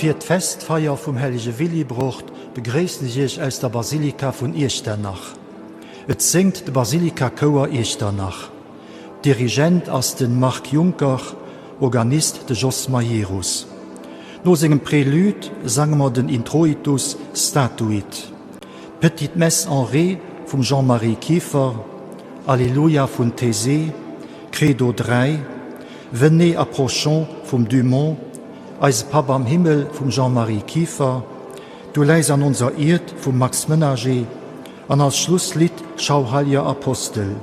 Für die Festfeier vom Heilige Willibrucht begrüßen ich aus der Basilika von Echternach. Es singt die Basilika-Chor Echternach. Dirigent ist den Marc Juncker, Organist de Jos Majerus. Nach seinem Prälude sangen wir den Introitus Statuit. Petite Messe en Ré von Jean-Marie Kiefer, Alléluia von Thésée, Credo 3, Venez approchons vom Dumont, Eis Papa am Himmel von Jean-Marie Kiefer, Du leis an unser Erd von Max Menager, an als Schlusslied Schau Heiliger Apostel.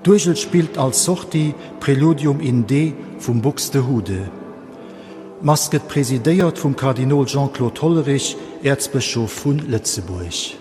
Durchel spielt als Sorti Präludium in D vom Buxtehude. Masket präsidiert vom Kardinal Jean-Claude Hollerich, Erzbischof von Lützeburg.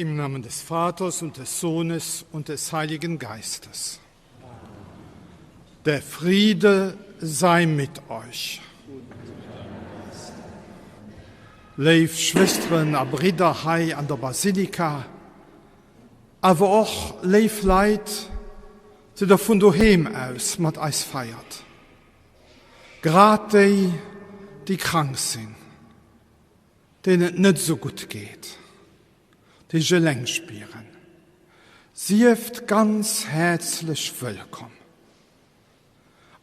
Im Namen des Vaters und des Sohnes und des Heiligen Geistes. Der Friede sei mit euch. Liebe Schwestern und Brüder hier an der Basilika, aber auch liebe Leute, die da von daheim aus mit uns feiert. Gerade die, die krank sind, denen es nicht so gut geht, die Gelenk spüren. Sieft ganz herzlich willkommen.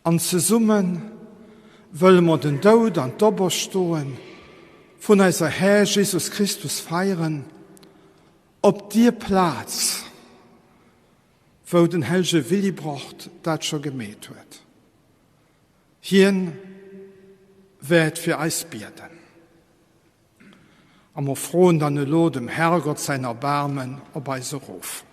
Und zusammen wollen wir den Tod an der Oberstehen von unser Herr Jesus Christus feiern, ob dir Platz, wo den Helge Willibrord das schon gemäht wird. Hier wird für uns beten. Und wir frohen dann dem Herrgott sein Erbarmen ob uns ruf.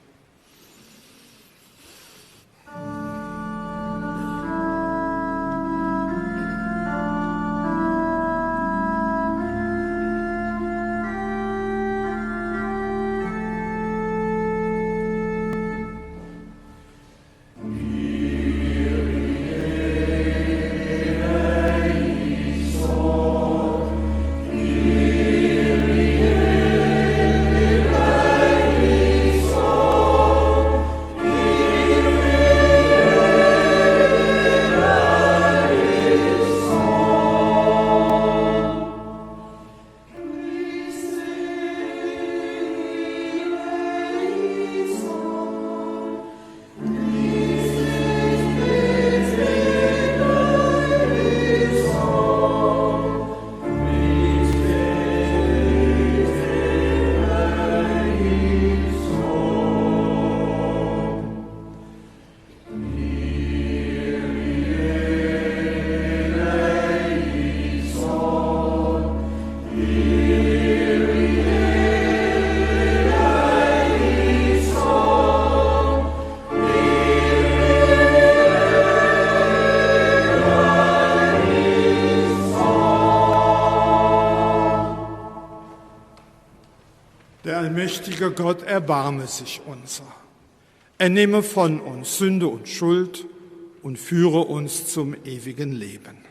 Der allmächtige Gott erbarme sich unser. Er nehme von uns Sünde und Schuld und führe uns zum ewigen Leben.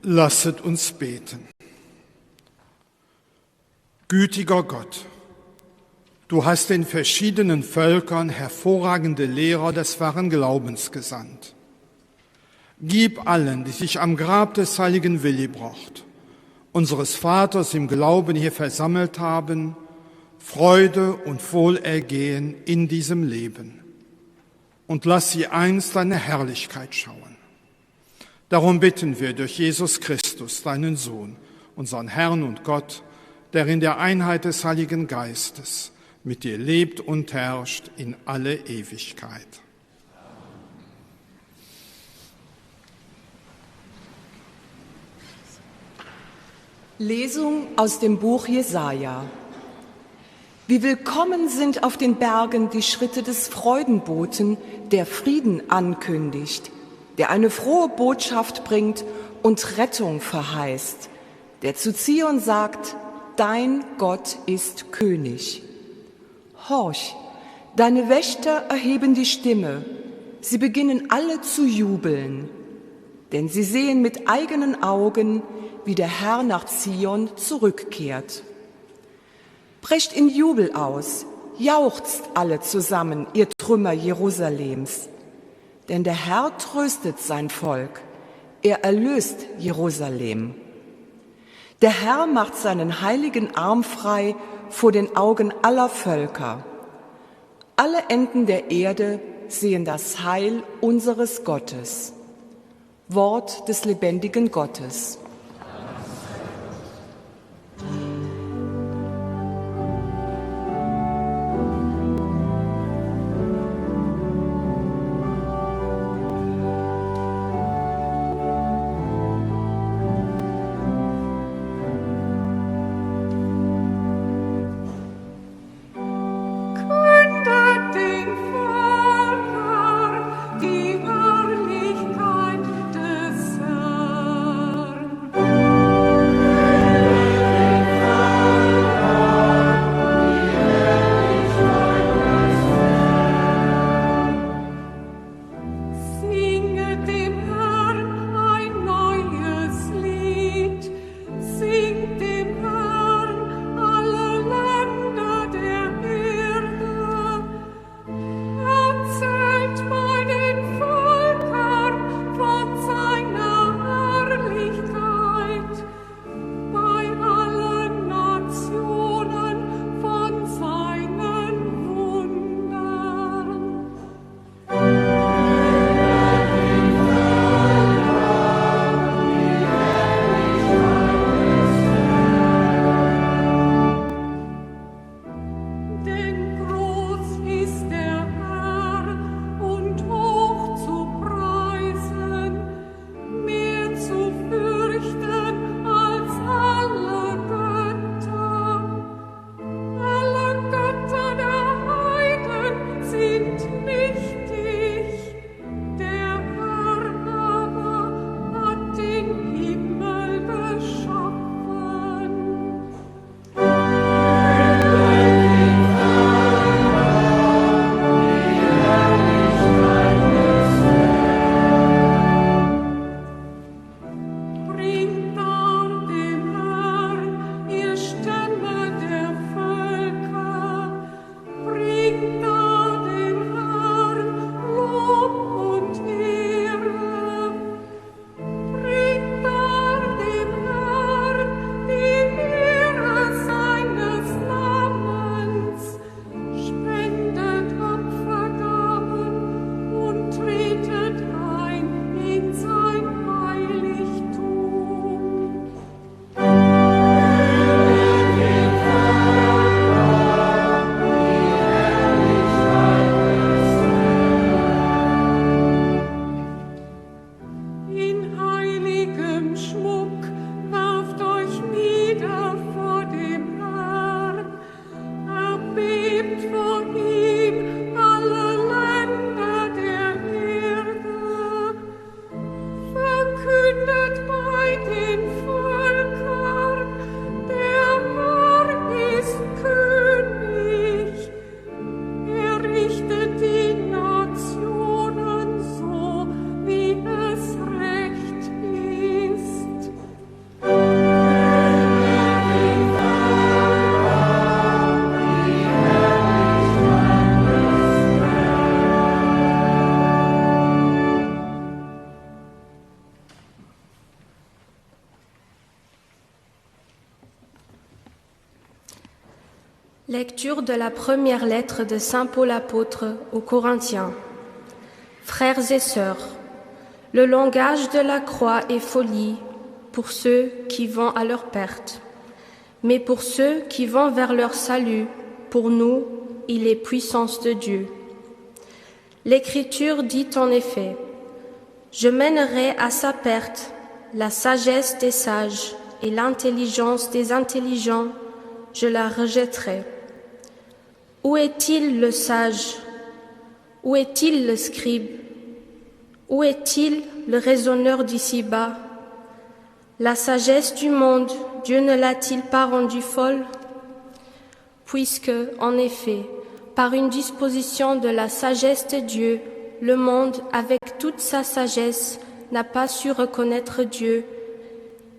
Lasset uns beten. Gütiger Gott, du hast den verschiedenen Völkern hervorragende Lehrer des wahren Glaubens gesandt. Gib allen, die sich am Grab des heiligen Willibrord, unseres Vaters im Glauben hier versammelt haben, Freude und Wohlergehen in diesem Leben. Und lass sie einst deine Herrlichkeit schauen. Darum bitten wir durch Jesus Christus, deinen Sohn, unseren Herrn und Gott, der in der Einheit des Heiligen Geistes mit dir lebt und herrscht in alle Ewigkeit. Lesung aus dem Buch Jesaja. Wie willkommen sind auf den Bergen die Schritte des Freudenboten, der Frieden ankündigt, der eine frohe Botschaft bringt und Rettung verheißt, der zu Zion sagt, dein Gott ist König. Horch, deine Wächter erheben die Stimme, sie beginnen alle zu jubeln, denn sie sehen mit eigenen Augen, wie der Herr nach Zion zurückkehrt. Brecht in Jubel aus, jauchzt alle zusammen, ihr Trümmer Jerusalems. Denn der Herr tröstet sein Volk, er erlöst Jerusalem. Der Herr macht seinen heiligen Arm frei vor den Augen aller Völker. Alle Enden der Erde sehen das Heil unseres Gottes. Wort des lebendigen Gottes. Lecture de la première lettre de Saint Paul apôtre aux Corinthiens. Frères et sœurs, le langage de la croix est folie pour ceux qui vont à leur perte, mais pour ceux qui vont vers leur salut, pour nous, il est puissance de Dieu. L'Écriture dit en effet, « Je mènerai à sa perte la sagesse des sages et l'intelligence des intelligents, je la rejetterai. Où est-il le sage? Où est-il le scribe? Où est-il le raisonneur d'ici-bas? La sagesse du monde, Dieu ne l'a-t-il pas rendue folle? Puisque, en effet, par une disposition de la sagesse de Dieu, le monde, avec toute sa sagesse, n'a pas su reconnaître Dieu.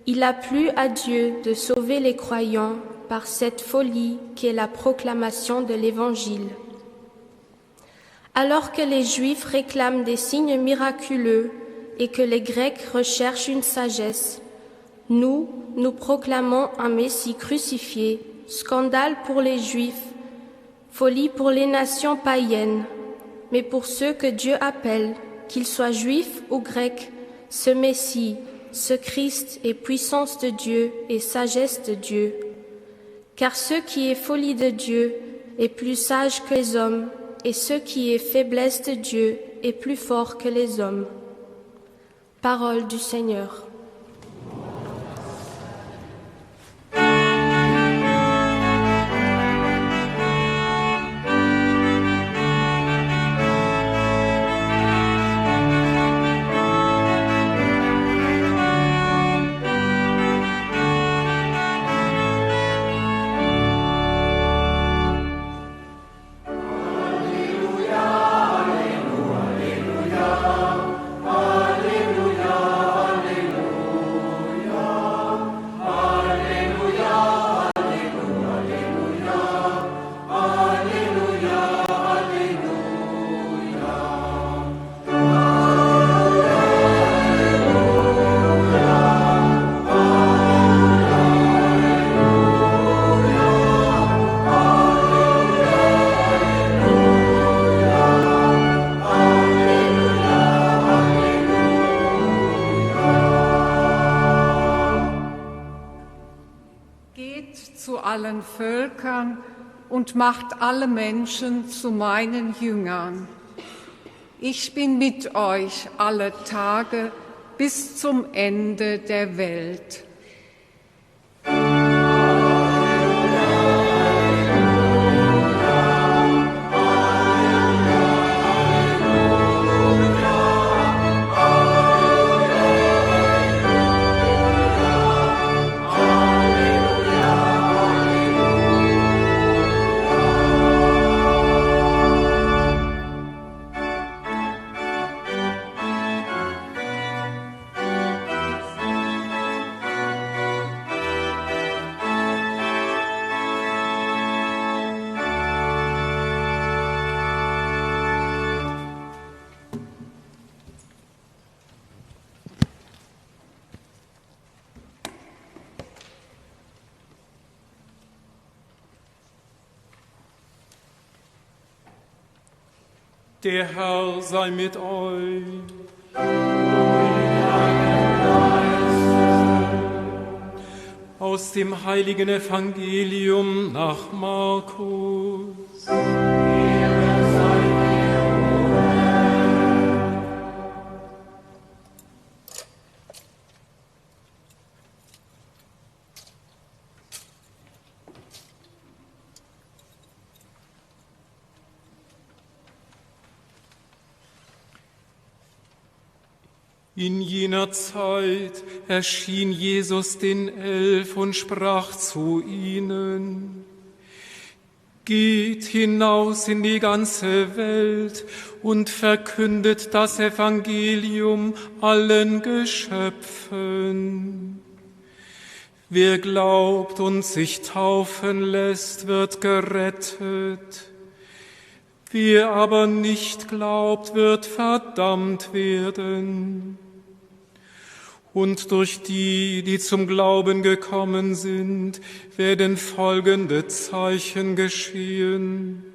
Il a plu à Dieu de sauver les croyants par cette folie qui est la proclamation de l'Évangile. Alors que les Juifs réclament des signes miraculeux et que les Grecs recherchent une sagesse, nous proclamons un Messie crucifié, scandale pour les Juifs, folie pour les nations païennes, mais pour ceux que Dieu appelle, qu'ils soient Juifs ou Grecs, ce Messie, ce Christ est puissance de Dieu et sagesse de Dieu. Car ce qui est folie de Dieu est plus sage que les hommes, et ce qui est faiblesse de Dieu est plus fort que les hommes. Parole du Seigneur. allen Völkern und macht alle Menschen zu meinen Jüngern. Ich bin mit euch alle Tage bis zum Ende der Welt. Der Herr sei mit euch. Aus dem heiligen Evangelium nach Markus. In jener Zeit erschien Jesus den 11 und sprach zu ihnen: Geht hinaus in die ganze Welt und verkündet das Evangelium allen Geschöpfen. Wer glaubt und sich taufen lässt, wird gerettet. Wer aber nicht glaubt, wird verdammt werden. Und durch die, die zum Glauben gekommen sind, werden folgende Zeichen geschehen.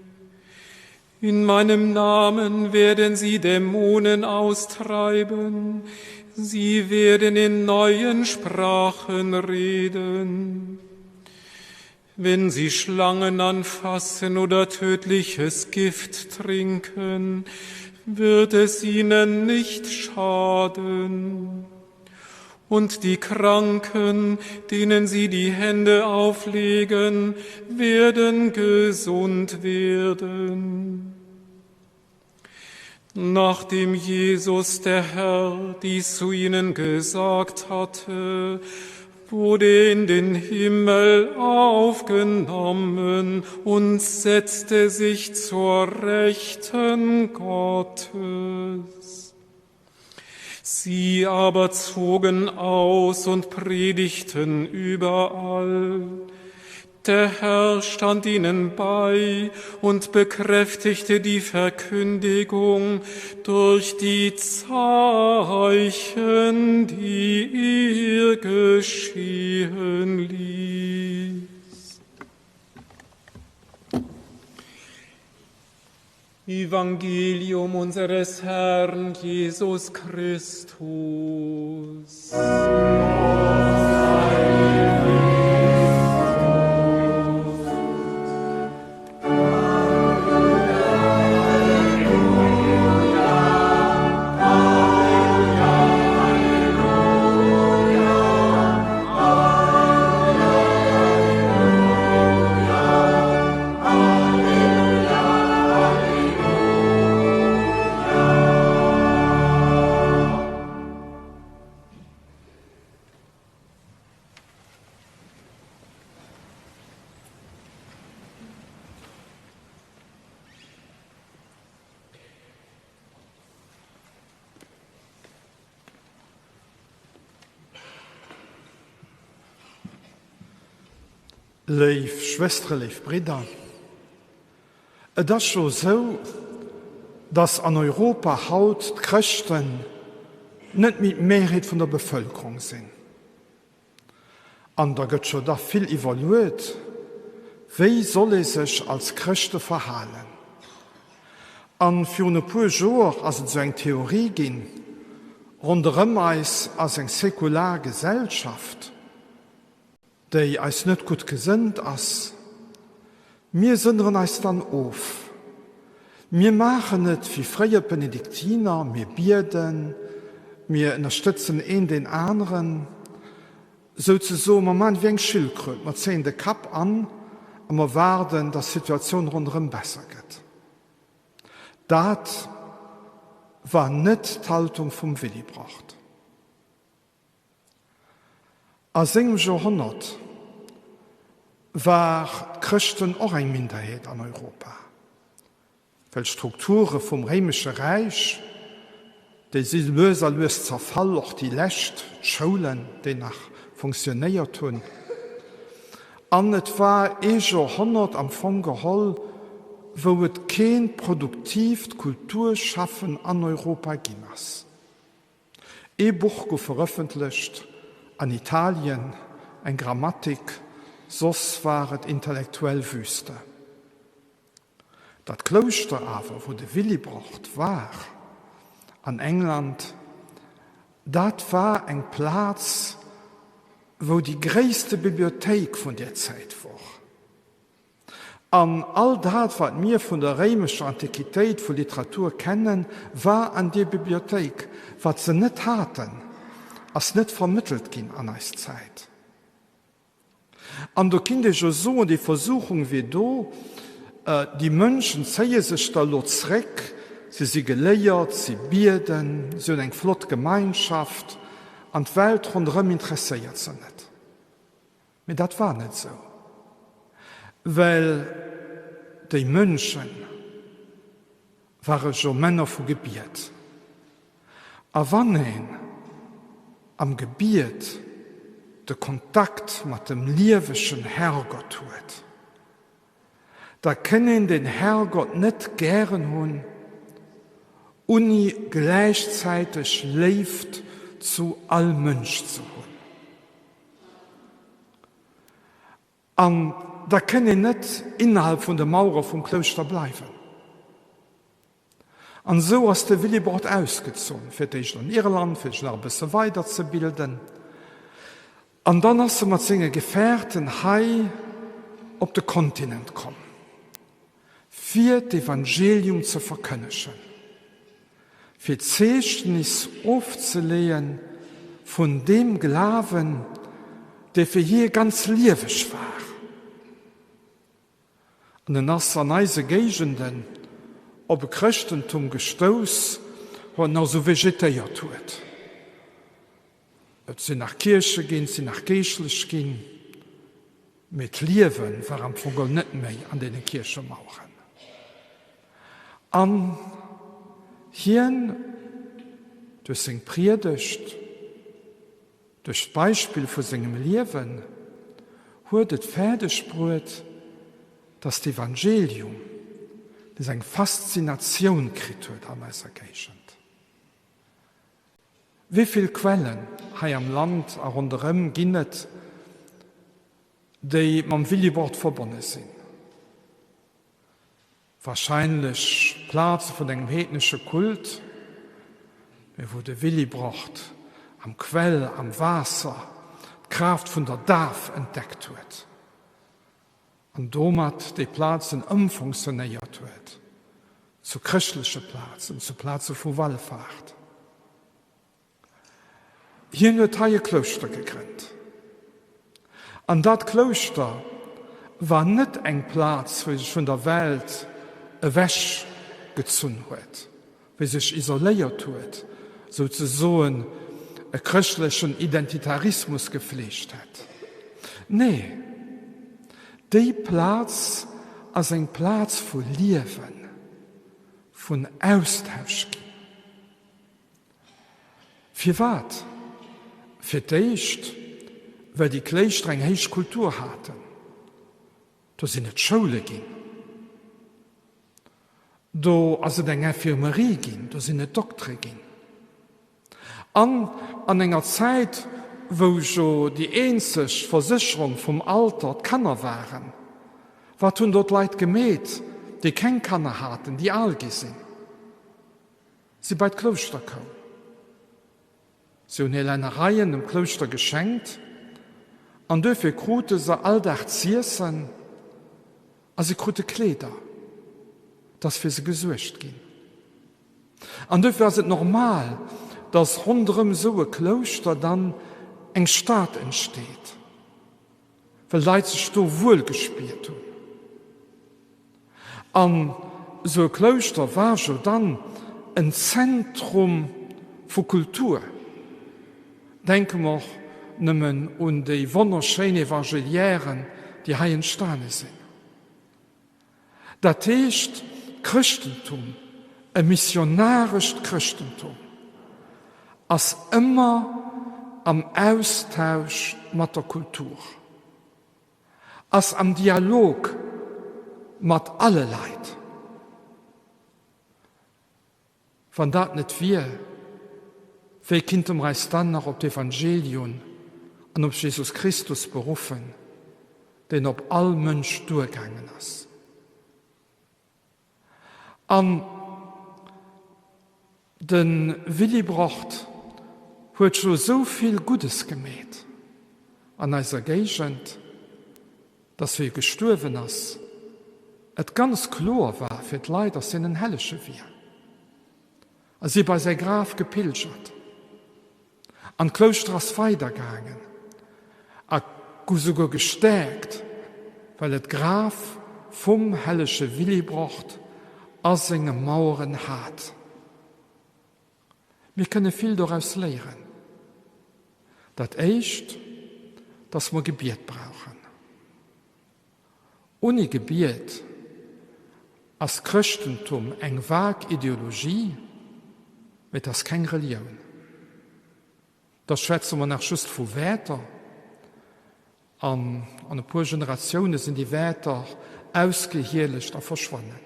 In meinem Namen werden sie Dämonen austreiben, sie werden in neuen Sprachen reden. Wenn sie Schlangen anfassen oder tödliches Gift trinken, wird es ihnen nicht schaden. Und die Kranken, denen sie die Hände auflegen, werden gesund werden. Nachdem Jesus, der Herr, dies zu ihnen gesagt hatte, wurde in den Himmel aufgenommen und setzte sich zur Rechten Gottes. Sie aber zogen aus und predigten überall. Der Herr stand ihnen bei und bekräftigte die Verkündigung durch die Zeichen, die er geschehen ließ. Evangelium unseres Herrn Jesus Christus. Lief Schwestre, lief Brüder, das ist schon so, dass an Europa haut die Christen nicht mit der Mehrheit von der Bevölkerung sind. Und da wird schon da viel evaluiert, wie soll es sich als Christen verhalten. Und für ein paar Jahre, als es so eine Theorie ging, rundherum als eine säkulare Gesellschaft, die als nicht gut gesinnt ist, wir sündern uns dann auf. Wir machen nicht wie freie Benediktiner, wir beten, wir unterstützen einen den anderen, sozusagen, wir machen wie ein Schildkröte, wir ziehen den Kap an und wir warten, dass die Situation rundherum besser geht. Das war nicht die Haltung vom Willibrord. Als im Jahrhundert war Christen auch eine Minderheit an Europa. Weil Strukturen vom Römischen Reich, die sind löserlos zerfallen, auch die Lächt, Schulen, die nach funktioniert haben. Und es war ein Jahrhundert am Fangehol, wo es kein produktives Kulturschaffen an Europa ging. Ein Buch veröffentlicht, an Italien, eine Grammatik, sonst war es intellektuell Wüste. Das Kloster aber, wo der Willibrord war, an England, das war ein Platz, wo die größte Bibliothek von der Zeit war. An all das, was wir von der römischen Antiquität, von Literatur kennen, war an der Bibliothek, was sie nicht hatten, als nicht vermittelt ging an einer Zeit. Und da kind ich so die Versuchung wie du, die Menschen ziehen sich da zurück, sie sind geleiert, sie beten, sie haben eine flotte Gemeinschaft, und die Welt rundherum interessiert sie nicht. Aber das war nicht so. Weil die Menschen waren schon Männer von Gebiet. Aber wenn am Gebiet den Kontakt mit dem liewischen Herrgott hat, da können den Herrgott nicht gern haben, und gleichzeitig lebt zu all Mensch zu holen. Da können nicht innerhalb von der Mauer vom Kloster bleiben. Und so ist der Willibrord ausgezogen, für dich in Irland, für dich noch ein bisschen weiterzubilden. Und dann hast du mit seinen Gefährten hei auf den Kontinent gekommen, für das Evangelium zu verkündigen, für Zeugnis aufzulegen von dem Glauben, der für hier ganz liebig war. Und dann hast du an diese Gegenden auf das Christentum gestoßen, wo er so vegetiert wird. Sie nach Kirche gehen, sie nach Kirchlich gehen, mit Leben war am Vogel nicht mehr an den Kirchenmauern. An hier, durch sein Predigt, durch das Beispiel von seinem Leben, wurde es fertiggebracht, dass das Evangelium, das eine Faszination kriegt an dieser Gegend. Wie viele Quellen hier am Land rundherum gibt, die mit dem Willibrord verbunden sind? Wahrscheinlich Platz von einem heidnischen Kult, wo der Willibrord am Quell, am Wasser, die Kraft von der Darf entdeckt wird. Und damit die Plätze umfunktioniert wird, zu christlichen Plätzen, zu Plätzen von Wallfahrt. Hier wird ein Kloster gegründet. Und das Kloster war nicht ein Platz, wo sich von der Welt weg gezogen hat, wo sich isoliert hat, sozusagen einen christlichen Identitarismus gepflegt hat. Nein, der Platz ist ein Platz von Leben, von Austausch. Für was? Für dich, weil die Klöster eine hohe Kultur hatten. Da sind nicht Schulen gehen. Da also eine Infirmerie gehen, da sind nicht Doktor gehen. An einer Zeit, wo schon die einzige Versicherung vom Alter die Kanner waren, war tun dort Leute gemäht, die keine Kanner hatten, die alt sind. Sie bei Kloster kommen. Sie haben Reihen im Kloster geschenkt und dafür krute sie alldach Ziersen, also sie krute Kleider, das für sie gesucht ging. Und dafür ist es normal, dass rundherum so ein Kloster dann ein Staat entsteht, weil Leute sich da wohl gespielt haben. Und so ein Kloster war schon dann ein Zentrum für Kultur. Denken wir nimmen an die wunderschönen Evangeliären, die hier entstanden sind. Das heißt, Christentum, ein missionarisches Christentum, als immer am Austausch mit der Kultur, als am Dialog mit allen Leuten. Wenn das nicht wir, wie könnten wir uns dann noch auf das Evangelium und auf Jesus Christus berufen, den auf all Menschen durchgegangen ist. Den Willibrord hat schon so viel Gutes gemäht an dieser Gegend, dass wir gestorben ist, es ganz klar war für die Leute, dass sie ein Hellische wir. Als sie bei seinem Graf gepilgert, an Kloster ist weitergegangen, sogar gestärkt, weil das Graf vom Hellische Willibrord aus seinen Mauern hat. Wir können viel daraus lernen. Das erste, dass wir Gebet brauchen. Ohne Gebet als Christentum eine vage Ideologie, wird das keine Religion. Das schätzen wir nach Schuss von Wörtern. An ein paar Generationen sind die Wörter ausgehirligt und verschwunden.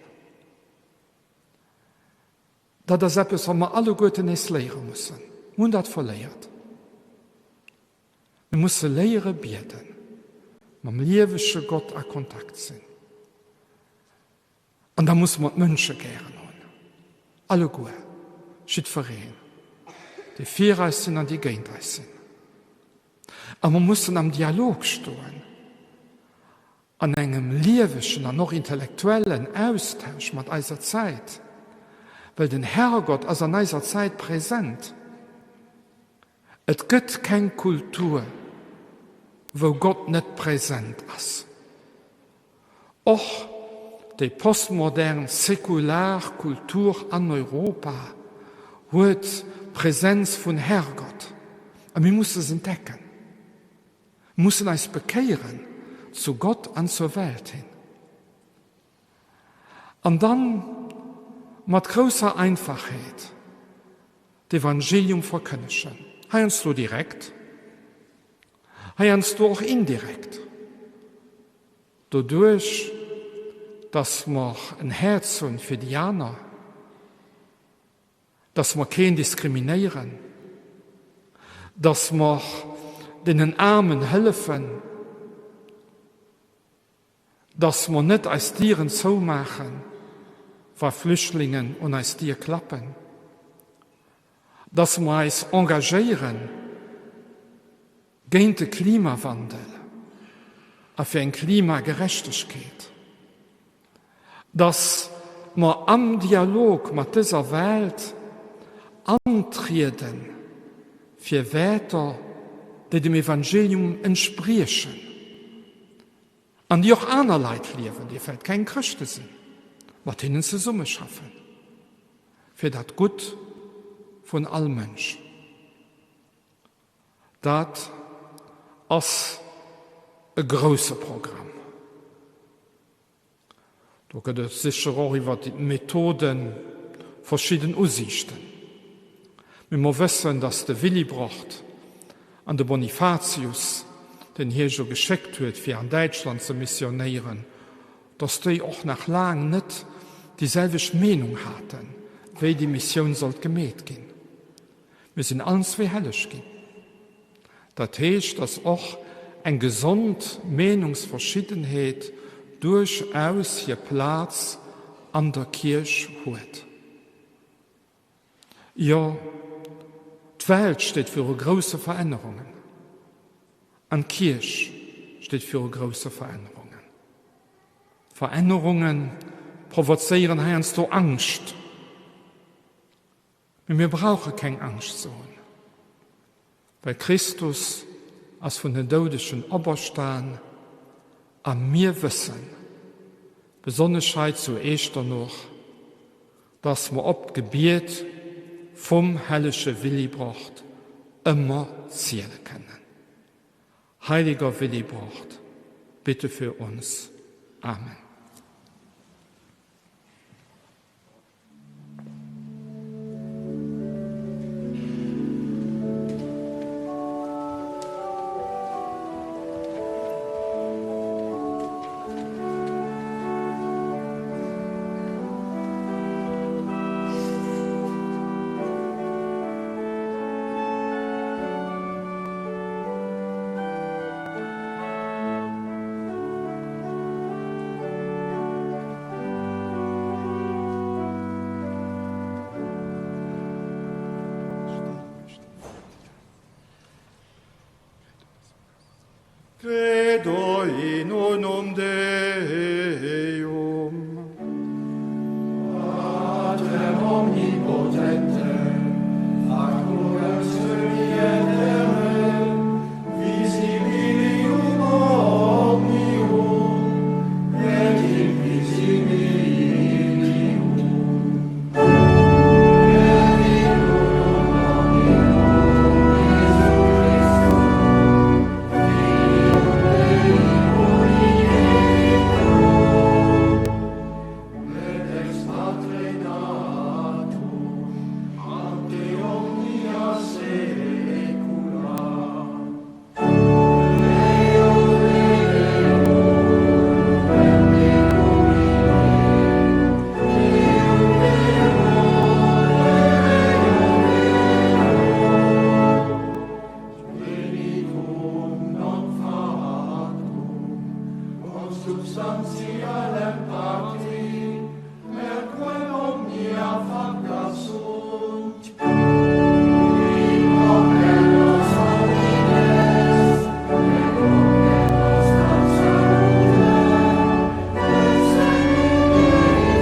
Das ist etwas, was wir alle gut lernen müssen. und das verleiert. Wir müssen lernen beten, mit dem lieblichen Gott in Kontakt sind. Und da muss man die Menschen gerne haben. Alle gut, steht verrehen. Die Vierreis sind und die Gegenreis sind. Aber man muss am Dialog stehen. An einem lieblichen und noch intellektuellen Austausch mit unserer Zeit. Weil der Herrgott ist an unserer Zeit präsent. Es gibt keine Kultur, wo Gott nicht präsent ist. Auch die postmoderne Säkularkultur an Europa hat Präsenz von Herrgott. Und wir müssen es entdecken. Wir müssen uns bekehren zu Gott und zur Welt hin. Und dann mit großer Einfachheit das Evangelium verkündigen. Heißt du direkt, heißt du auch indirekt. Dadurch, dass wir ein Herz haben für die anderen, dass wir keinen diskriminieren, dass wir den Armen helfen, dass wir nicht als Tieren so machen, wie Flüchtlingen und als Tier klappen, dass wir uns engagieren gegen den Klimawandel und für eine Klimagerechtigkeit, dass wir am Dialog mit dieser Welt antreten für Werte, die dem Evangelium entsprechen. Und die auch andere Leute leben, die vielleicht kein Christen sind, mit denen sie Summe schaffen. Für das Gut von allen Menschen. Das ist ein grosses Programm. Da gibt es sicher auch über die Methoden verschiedene Aussichten. Wir müssen wissen, dass der Willibrord an der Bonifatius, den hier schon geschickt wird, für an Deutschland zu missionieren, dass die auch nach lang nicht dieselbe Meinung hatten, wie die Mission soll gemäht gehen. Wir sind allen zwei hellisch gehen. Das heißt, dass auch eine gesunde Meinungsverschiedenheit durchaus hier Platz an der Kirche hat. Ja, die Welt steht für große Veränderungen. An die Kirche steht für große Veränderungen. Veränderungen provozieren uns durch Angst. Wir brauchen keine Angst zu haben. Weil Christus als von den Todischen oberstehen, an mir wissen, besonders zu Easter noch, dass wir ob Gebet vom hellischen Willibrord immer zählen können. Heiliger Willibrord, bitte für uns. Amen. Credo in unum Deum. Pater omnipotente, factum superiore, visibilium omnium, et invisibilium. Yeah. substantialem pacti, merquem omnia facta sunt. In nomine nos homines, et omne nostra sancta, et Spiritus,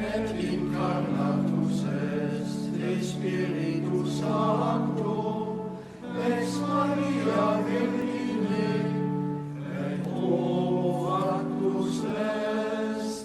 et incarnatus est de Spiritus Sancto, ex Maria Virgine, et homo factus est.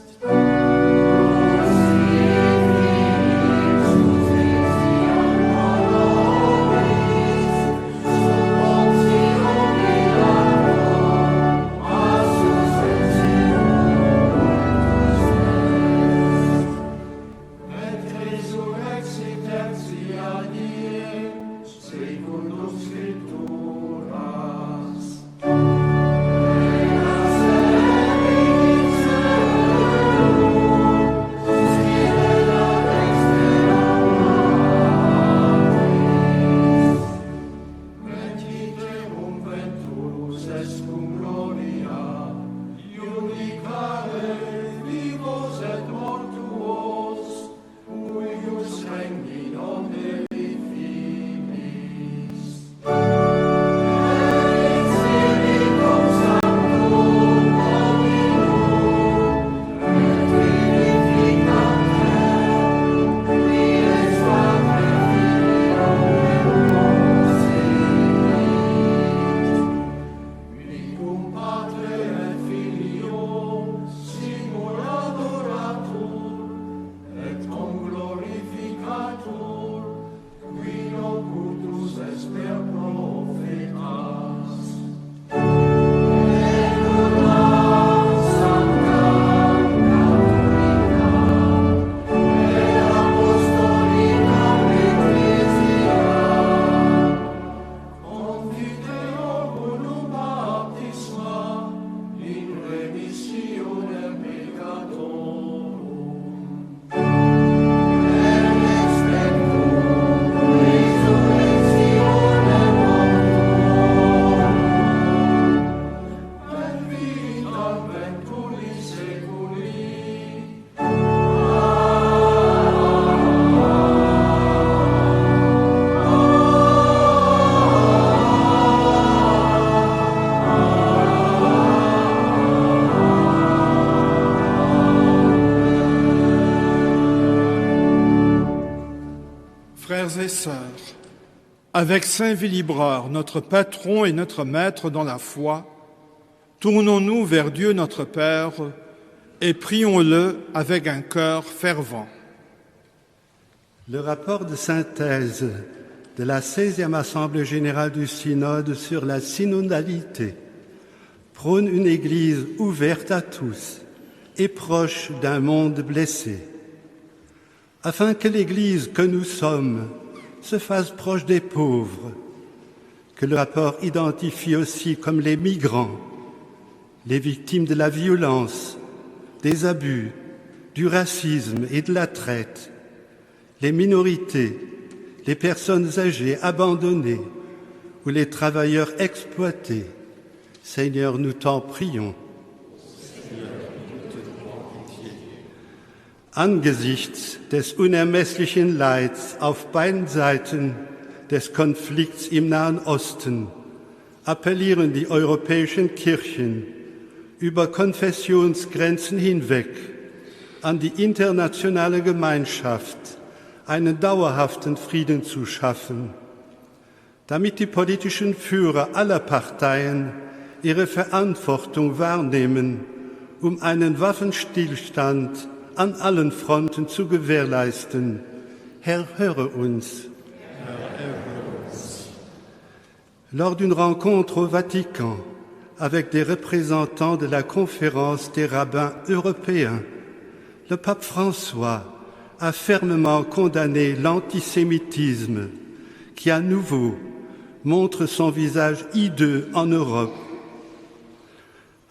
Et resurrexit tertia die, secundum Scripturas. Veniterum venturus est cum gloria, iudicare vivos et mortuos, huius regni non finis. Et Spiritum Sanctum Dominum, et vivificantem, qui ex Padre Unicum Patre et Filio, simul adoratur, et cum glorificatur, qui locutus est per prophetas. Et una sancta catholica, et apostolica ecclesia, confiteor unum baptisma in remissionem peccatorum, et expectum resurrectionem mortuorum, et vitam venturi seculi. Frères et sœurs, avec Saint Willibrord, notre patron et notre maître dans la foi, tournons-nous vers Dieu notre Père et prions-le avec un cœur fervent. Le rapport de synthèse de la 16e Assemblée générale du Synode sur la synodalité prône une Église ouverte à tous et proche d'un monde blessé. Afin que l'Église que nous sommes se fasse proche des pauvres, que le rapport identifie aussi comme les migrants, les victimes de la violence, des abus, du racisme et de la traite, les minorités, les personnes âgées abandonnées ou les travailleurs exploités. Seigneur, nous t'en prions. Angesichts des unermesslichen Leids auf beiden Seiten des Konflikts im Nahen Osten appellieren die europäischen Kirchen über Konfessionsgrenzen hinweg an die internationale Gemeinschaft, einen dauerhaften Frieden zu schaffen, damit die politischen Führer aller Parteien ihre Verantwortung wahrnehmen, um einen Waffenstillstand an allen Fronten zu gewährleisten. Herr, höre uns. Lors d'une rencontre au Vatican avec des représentants de la conférence des rabbins européens, le pape François a fermement condamné l'antisémitisme qui, à nouveau, montre son visage hideux en Europe.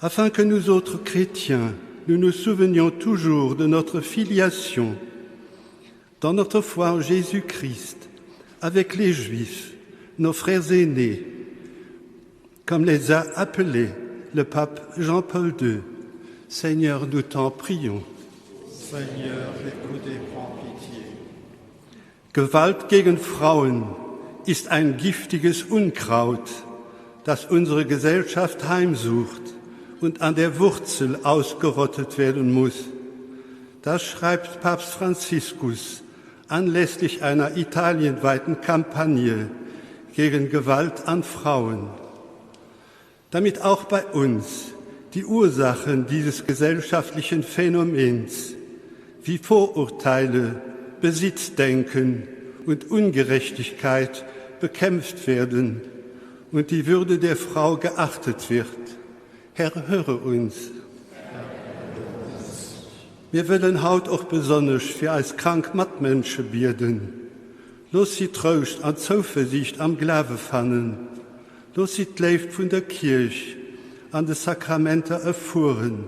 Afin que nous autres chrétiens, nous nous souvenions toujours de notre filiation dans notre foi en Jésus-Christ avec les Juifs, nos frères aînés, comme les a appelés le pape Jean-Paul II. Seigneur, nous t'en prions. Seigneur, écoute et prends pitié. Gewalt gegen Frauen ist ein giftiges Unkraut, das unsere Gesellschaft heimsucht und an der Wurzel ausgerottet werden muss. Das schreibt Papst Franziskus anlässlich einer italienweiten Kampagne gegen Gewalt an Frauen. Damit auch bei uns die Ursachen dieses gesellschaftlichen Phänomens wie Vorurteile, Besitzdenken und Ungerechtigkeit bekämpft werden und die Würde der Frau geachtet wird. Herr, höre uns. Wir wollen haut auch besonders für als krank Mattmenschen beten. Los sie Trost an Zuversicht am Glaube fannen. Los sie lebt von der Kirche an die Sakramente erfuhren,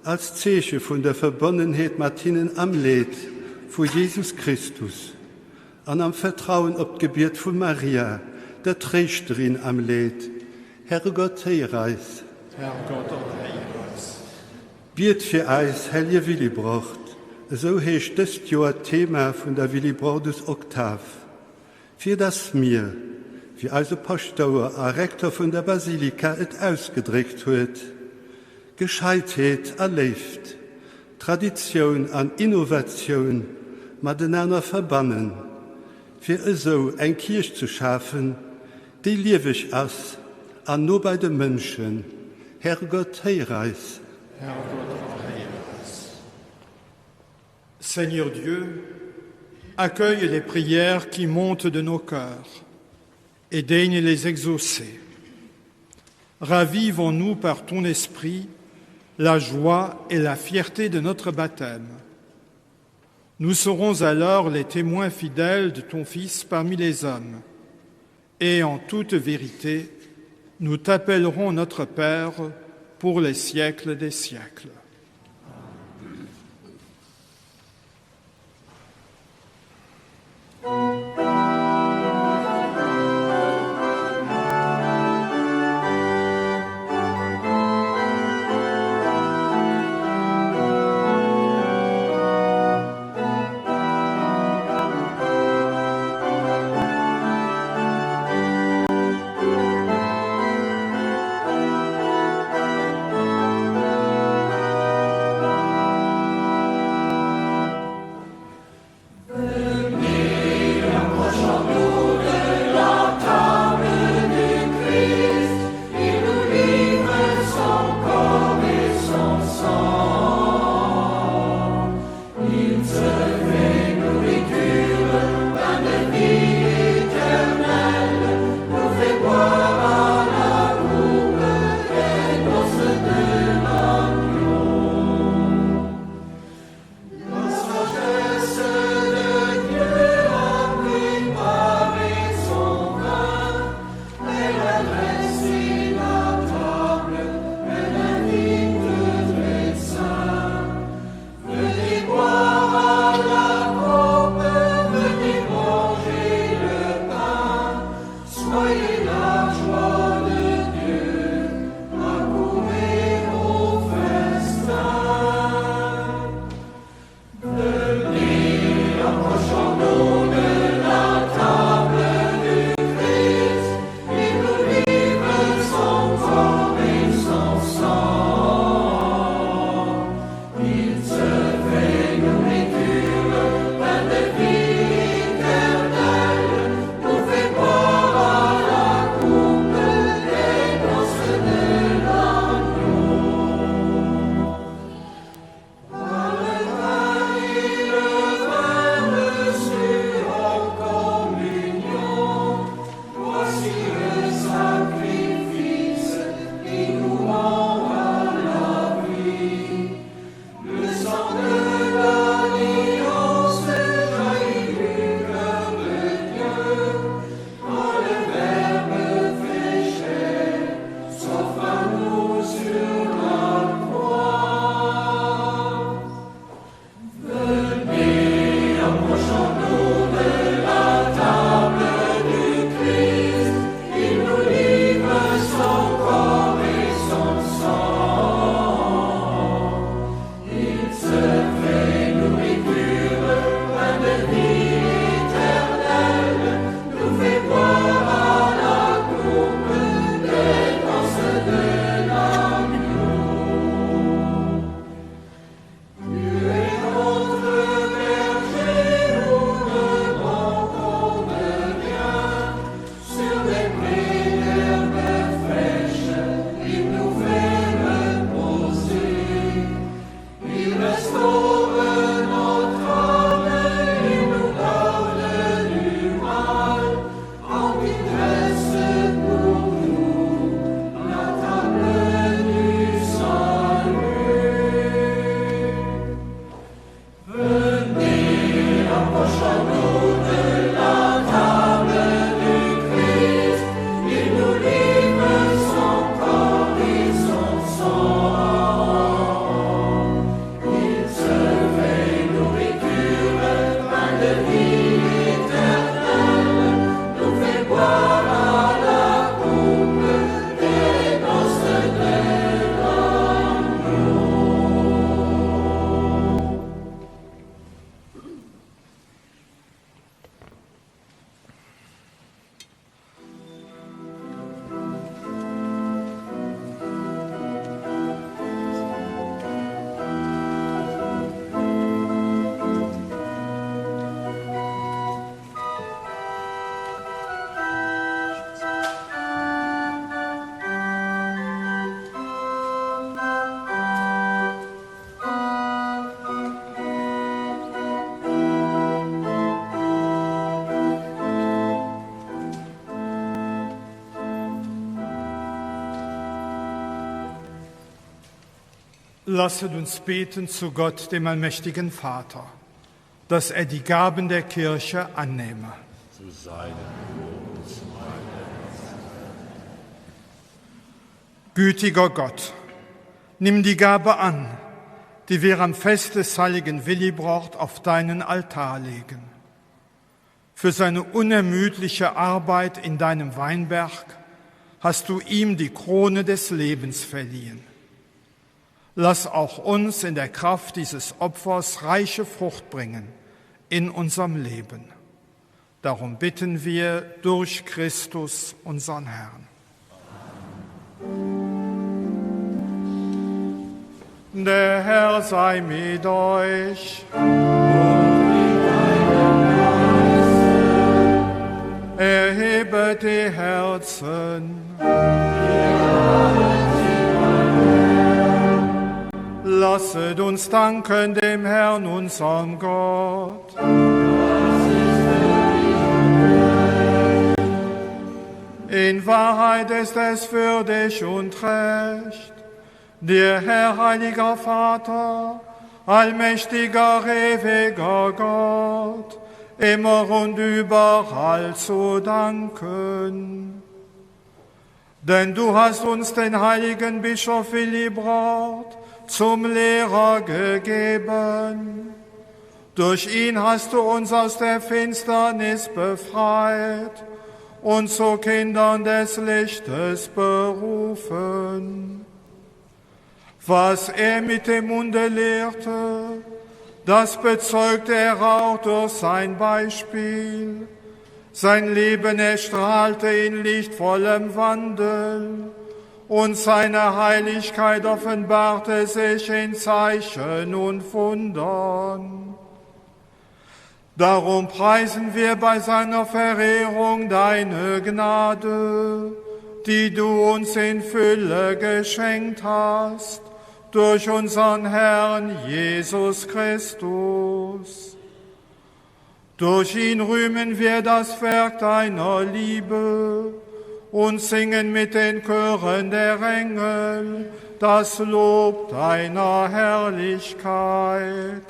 als Zeichen von der Verbundenheit mit ihnen am Leid von Jesus Christus, an am Vertrauen auf die Geburt von Maria, der Trägerin am Leid. Herrgott, Herreis. Herrgott, Herreis. Biet für eis, Herr Willibrord, so heißt das Jahr Thema von der Willibrordus Oktav. Für das mir, wie also Pastor, Rektor von der Basilika, et ausgedrückt wird, Gescheitheit erlebt, Tradition an Innovation miteinander verbannen, für so ein Kirche zu schaffen, die liebig ist, an nur bei den Menschen. Herrgott, Herreis. Seigneur Dieu, accueille les prières qui montent de nos cœurs et daigne les exaucer. Ravive en nous par ton esprit la joie et la fierté de notre baptême. Nous serons alors les témoins fidèles de ton Fils parmi les hommes, et en toute vérité, nous t'appellerons notre Père pour les siècles des siècles. Lasset uns beten zu Gott, dem allmächtigen Vater, dass er die Gaben der Kirche annehme. Zu seinem Lob, zu Gütiger Gott, nimm die Gabe an, die wir am Fest des heiligen Willibrord auf deinen Altar legen. Für seine unermüdliche Arbeit in deinem Weinberg hast du ihm die Krone des Lebens verliehen. Lass auch uns in der Kraft dieses Opfers reiche Frucht bringen in unserem Leben. Darum bitten wir durch Christus, unseren Herrn. Der Herr sei mit euch. Erhebet die Herzen. Lasset uns danken dem Herrn, unserem Gott. In Wahrheit ist es würdig und recht, dir, Herr, heiliger Vater, allmächtiger, ewiger Gott, immer und überall zu danken. Denn du hast uns den heiligen Bischof Willibrord zum Lehrer gegeben. Durch ihn hast du uns aus der Finsternis befreit und zu Kindern des Lichtes berufen. Was er mit dem Munde lehrte, das bezeugte er auch durch sein Beispiel. Sein Leben erstrahlte in lichtvollem Wandel und seine Heiligkeit offenbarte sich in Zeichen und Wundern. Darum preisen wir bei seiner Verehrung deine Gnade, die du uns in Fülle geschenkt hast, durch unseren Herrn Jesus Christus. Durch ihn rühmen wir das Werk deiner Liebe und singen mit den Chören der Engel das Lob deiner Herrlichkeit.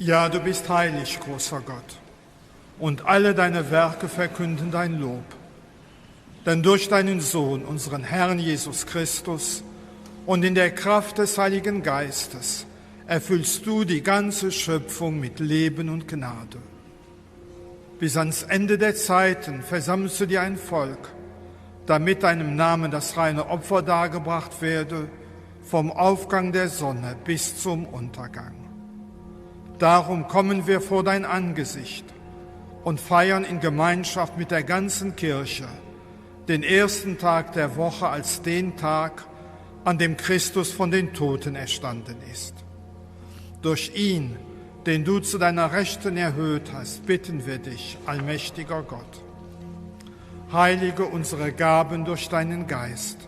Ja, du bist heilig, großer Gott, und alle deine Werke verkünden dein Lob. Denn durch deinen Sohn, unseren Herrn Jesus Christus, und in der Kraft des Heiligen Geistes erfüllst du die ganze Schöpfung mit Leben und Gnade. Bis ans Ende der Zeiten versammelst du dir ein Volk, damit deinem Namen das reine Opfer dargebracht werde, vom Aufgang der Sonne bis zum Untergang. Darum kommen wir vor dein Angesicht und feiern in Gemeinschaft mit der ganzen Kirche den ersten Tag der Woche als den Tag, an dem Christus von den Toten erstanden ist. Durch ihn, den du zu deiner Rechten erhöht hast, bitten wir dich, allmächtiger Gott. Heilige unsere Gaben durch deinen Geist,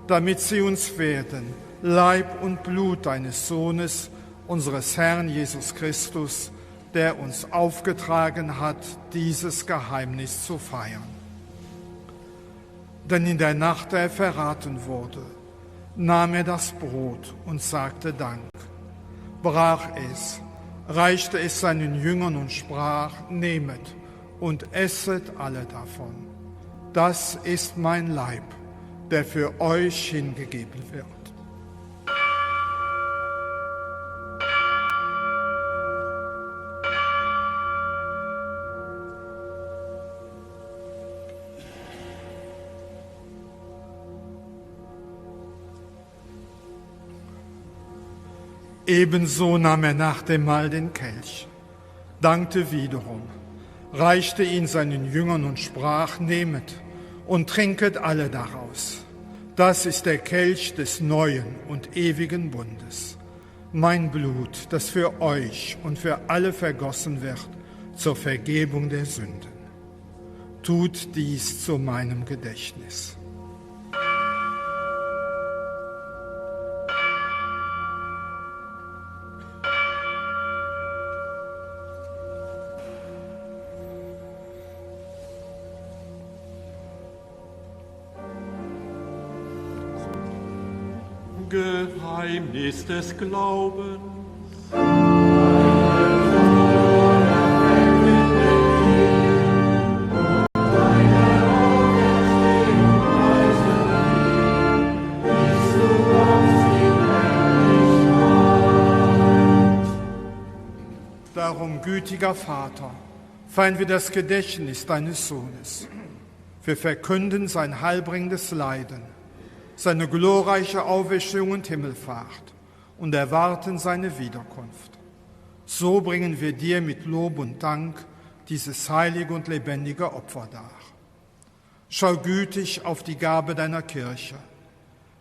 damit sie uns werden, Leib und Blut deines Sohnes, unseres Herrn Jesus Christus, der uns aufgetragen hat, dieses Geheimnis zu feiern. Denn in der Nacht, da er verraten wurde, nahm er das Brot und sagte Dank, brach es, reichte es seinen Jüngern und sprach, nehmet und esset alle davon. Das ist mein Leib, der für euch hingegeben wird. Ebenso nahm er nach dem Mahl den Kelch, dankte wiederum, reichte ihn seinen Jüngern und sprach, nehmet und trinket alle daraus. Das ist der Kelch des neuen und ewigen Bundes, mein Blut, das für euch und für alle vergossen wird zur Vergebung der Sünden. Tut dies zu meinem Gedächtnis. Geheimnis des Glaubens. Darum, gütiger Vater, feiern wir das Gedächtnis deines Sohnes. Wir verkünden sein heilbringendes Leiden, seine glorreiche Auferstehung und Himmelfahrt und erwarten seine Wiederkunft. So bringen wir dir mit Lob und Dank dieses heilige und lebendige Opfer dar. Schau gütig auf die Gabe deiner Kirche,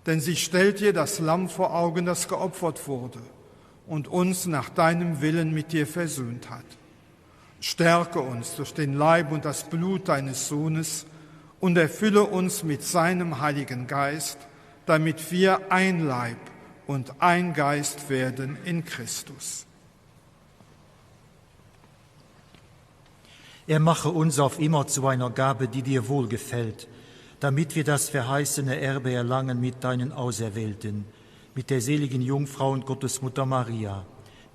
denn sie stellt dir das Lamm vor Augen, das geopfert wurde und uns nach deinem Willen mit dir versöhnt hat. Stärke uns durch den Leib und das Blut deines Sohnes und erfülle uns mit seinem Heiligen Geist, damit wir ein Leib und ein Geist werden in Christus. Er mache uns auf immer zu einer Gabe, die dir wohlgefällt, damit wir das verheißene Erbe erlangen mit deinen Auserwählten, mit der seligen Jungfrau und Gottesmutter Maria,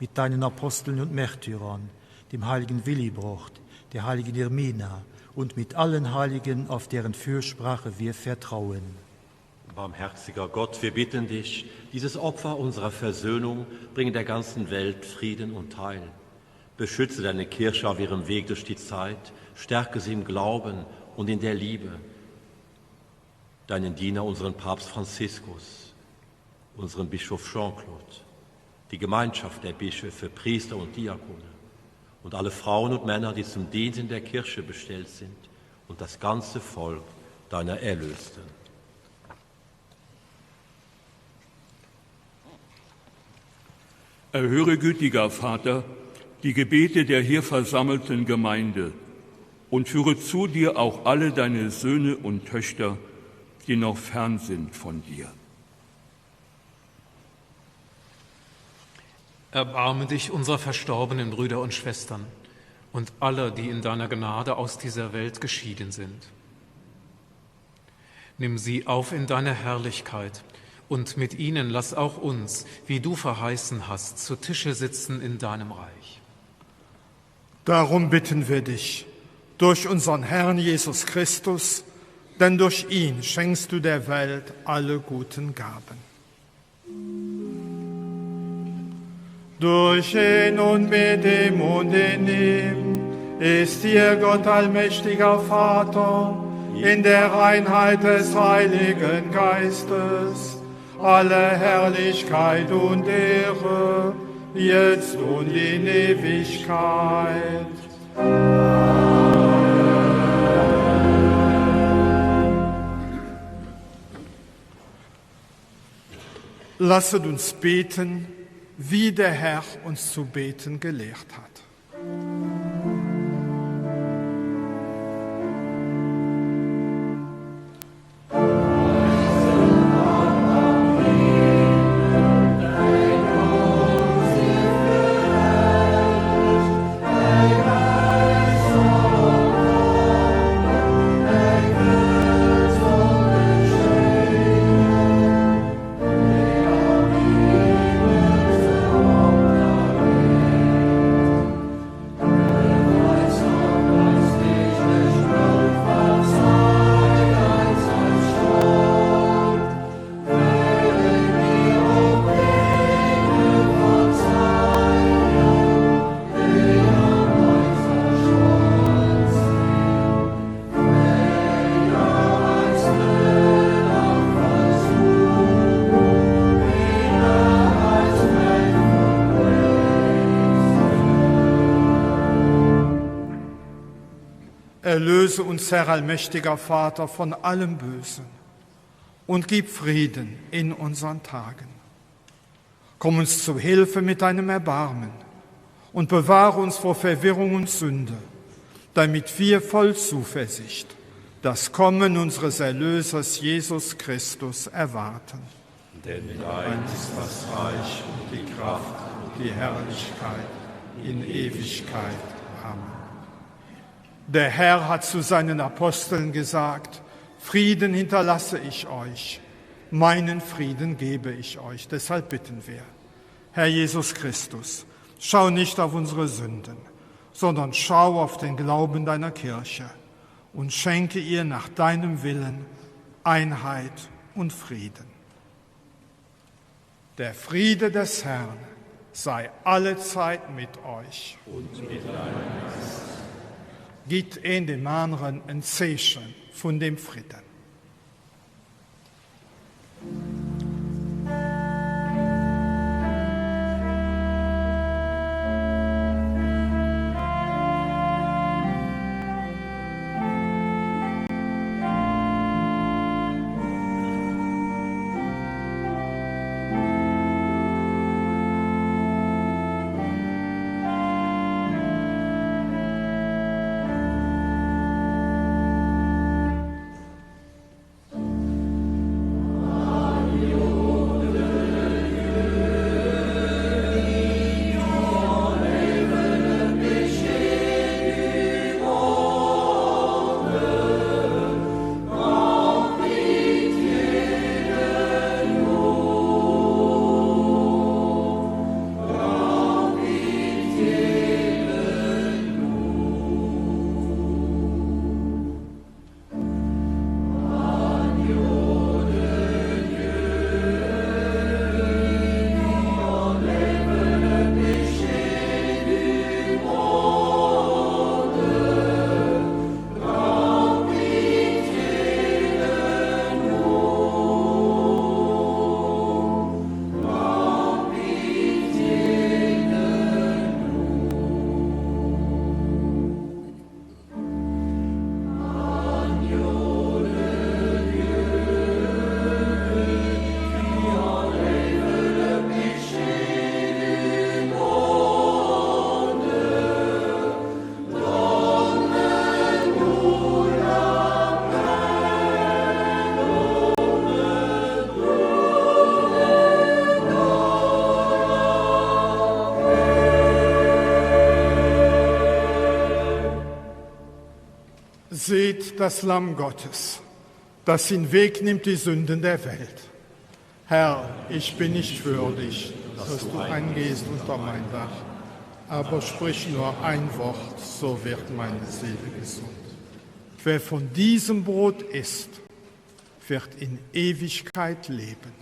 mit deinen Aposteln und Märtyrern, dem heiligen Willibrord, der heiligen Irmina und mit allen Heiligen, auf deren Fürsprache wir vertrauen. Barmherziger Gott, wir bitten dich, dieses Opfer unserer Versöhnung bringe der ganzen Welt Frieden und Heil. Beschütze deine Kirche auf ihrem Weg durch die Zeit, stärke sie im Glauben und in der Liebe. Deinen Diener, unseren Papst Franziskus, unseren Bischof Jean-Claude, die Gemeinschaft der Bischöfe, Priester und Diakone und alle Frauen und Männer, die zum Dienst in der Kirche bestellt sind und das ganze Volk deiner Erlösten. Erhöre, gütiger Vater, die Gebete der hier versammelten Gemeinde und führe zu dir auch alle deine Söhne und Töchter, die noch fern sind von dir. Erbarme dich unserer verstorbenen Brüder und Schwestern und aller, die in deiner Gnade aus dieser Welt geschieden sind. Nimm sie auf in deine Herrlichkeit und mit ihnen lass auch uns, wie du verheißen hast, zu Tische sitzen in deinem Reich. Darum bitten wir dich, durch unseren Herrn Jesus Christus, denn durch ihn schenkst du der Welt alle guten Gaben. Durch ihn und mit ihm und in ihm ist dir Gott allmächtiger Vater, in der Einheit des Heiligen Geistes, alle Herrlichkeit und Ehre, jetzt und in Ewigkeit. Lasset uns beten, wie der Herr uns zu beten gelehrt hat. Erlöse uns, Herr allmächtiger Vater, von allem Bösen und gib Frieden in unseren Tagen. Komm uns zu Hilfe mit deinem Erbarmen und bewahre uns vor Verwirrung und Sünde, damit wir voll Zuversicht das Kommen unseres Erlösers Jesus Christus erwarten. Denn dein ist das Reich und die Kraft und die Herrlichkeit in Ewigkeit. Amen. Der Herr hat zu seinen Aposteln gesagt, Frieden hinterlasse ich euch, meinen Frieden gebe ich euch. Deshalb bitten wir, Herr Jesus Christus, schau nicht auf unsere Sünden, sondern schau auf den Glauben deiner Kirche und schenke ihr nach deinem Willen Einheit und Frieden. Der Friede des Herrn sei allezeit mit euch. Und mit deinem Geist. Gib in dem anderen ein Zeichen von dem Frieden. Seht das Lamm Gottes, das hinwegnimmt die Sünden der Welt. Herr, ich bin nicht würdig, dass du eingehst unter mein Dach, aber sprich nur ein Wort, so wird meine Seele gesund. Wer von diesem Brot isst, wird in Ewigkeit leben.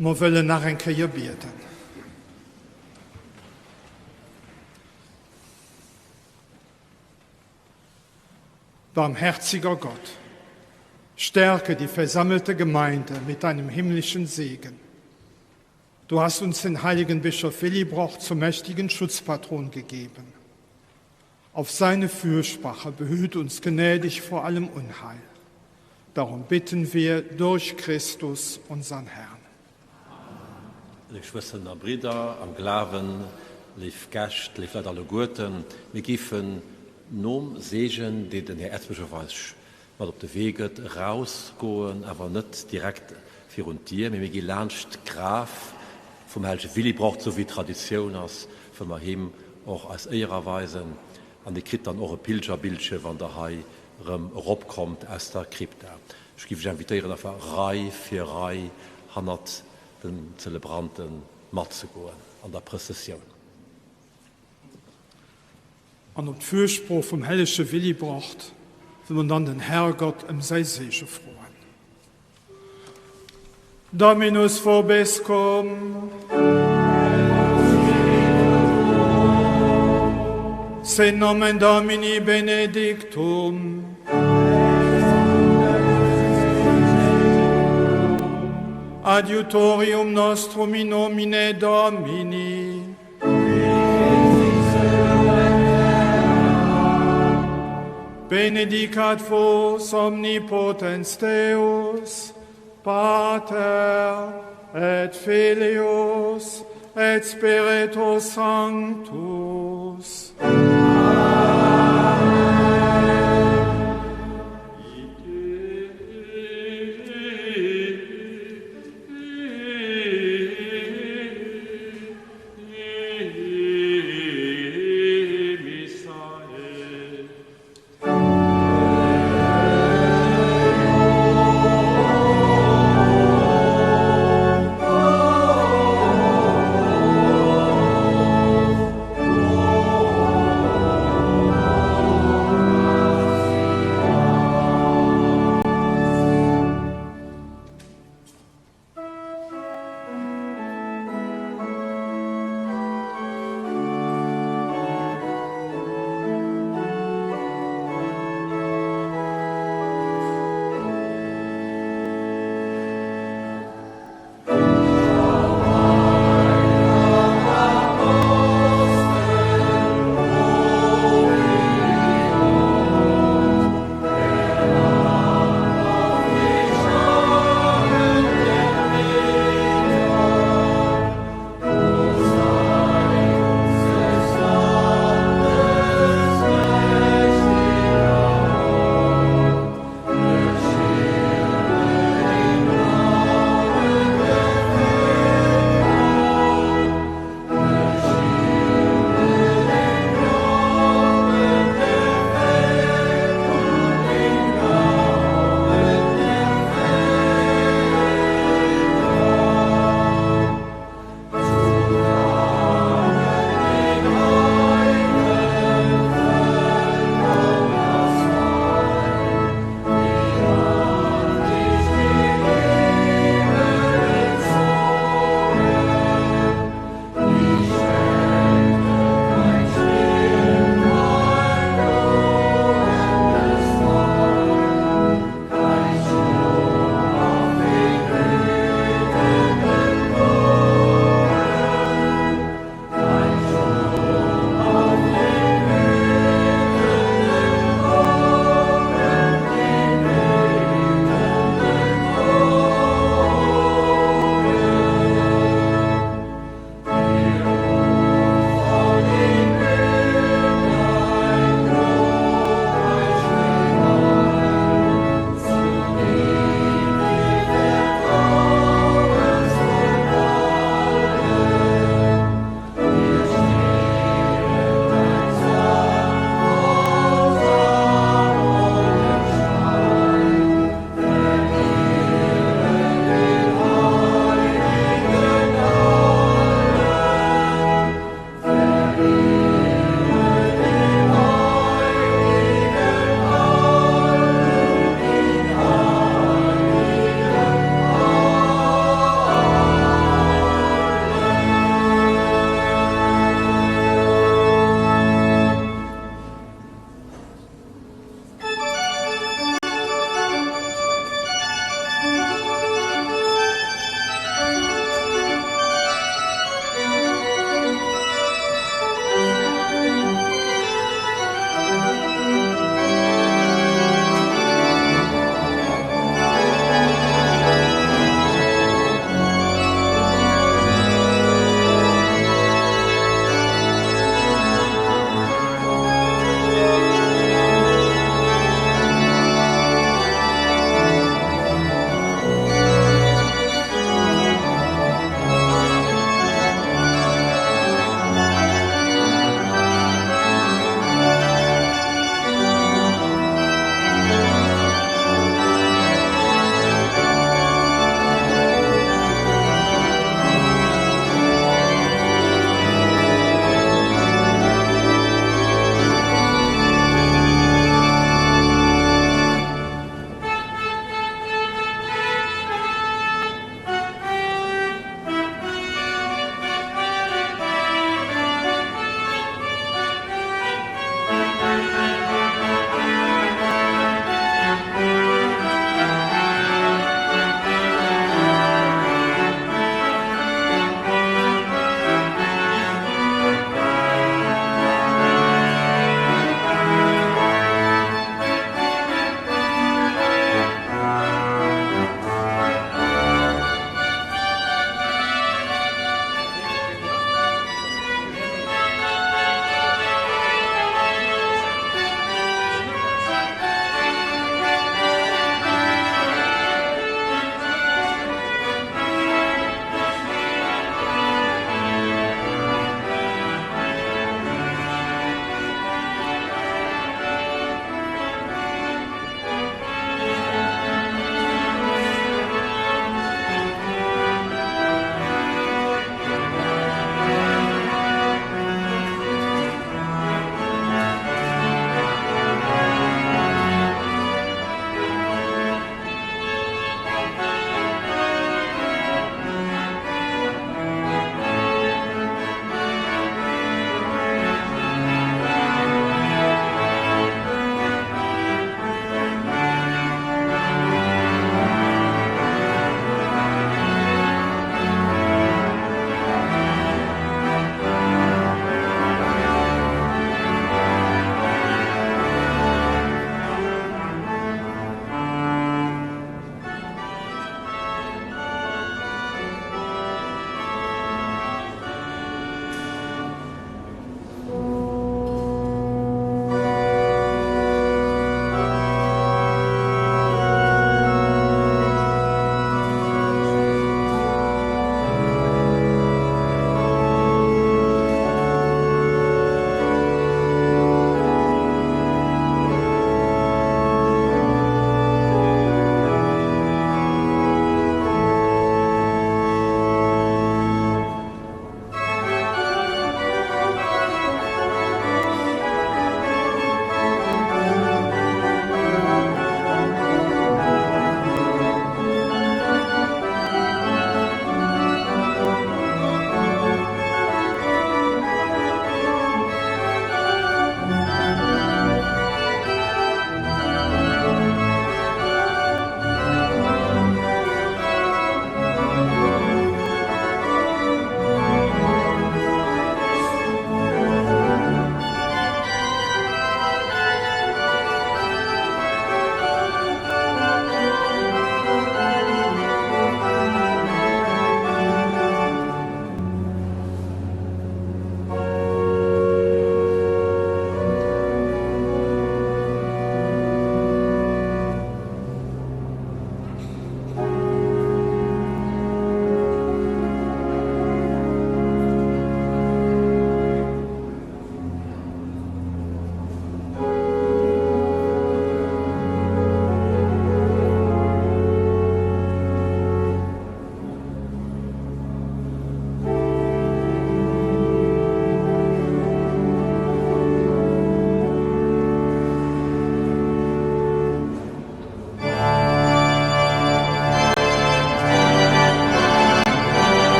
Wir wollen nach ein Kehr beten. Barmherziger Gott, stärke die versammelte Gemeinde mit deinem himmlischen Segen. Du hast uns den heiligen Bischof Willibrord zum mächtigen Schutzpatron gegeben. Auf seine Fürsprache behüt uns gnädig vor allem Unheil. Darum bitten wir durch Christus, unseren Herrn. Liebe Schwestern und Brüder, am Glauben, liebe Gäste, liebe alle Guten, wir geben Nom Segen, die den Herr Erzbischof mal auf den Weg rausgehen, aber nicht direkt für uns dir. Wir gehen lernst Graf vom heiligen Willibrord, so wie Tradition ist, von ihm auch als Ehrerweise. Und die kriegt dann auch ein Pilgerbildchen, wenn der Hai kommt aus der Krypta. Ich gebe euch invitieren, auf Reihe für Reihe 100 den Zelebranten mitzugehen an der Prozession. Und auf die Fürspruch vom heiligen Willibrord will man dann den Herrgott im sein Segen freuen. Dominus vobiscum. Sin nomen Domini benedictum. Adiutorium nostrum in nomine Domini. Benedicat vos omnipotens Deus, Pater et Filius et Spiritus Sanctus.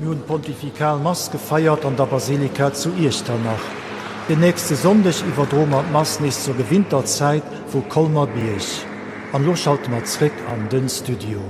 Wir haben Pontifikal Mass gefeiert an der Basilika zu Echternach. Den nächste Sonntag überdromer Mass nicht zur Gewinterzeit vor Kolmerbierg. An lo schalten wir zurück an den Studio.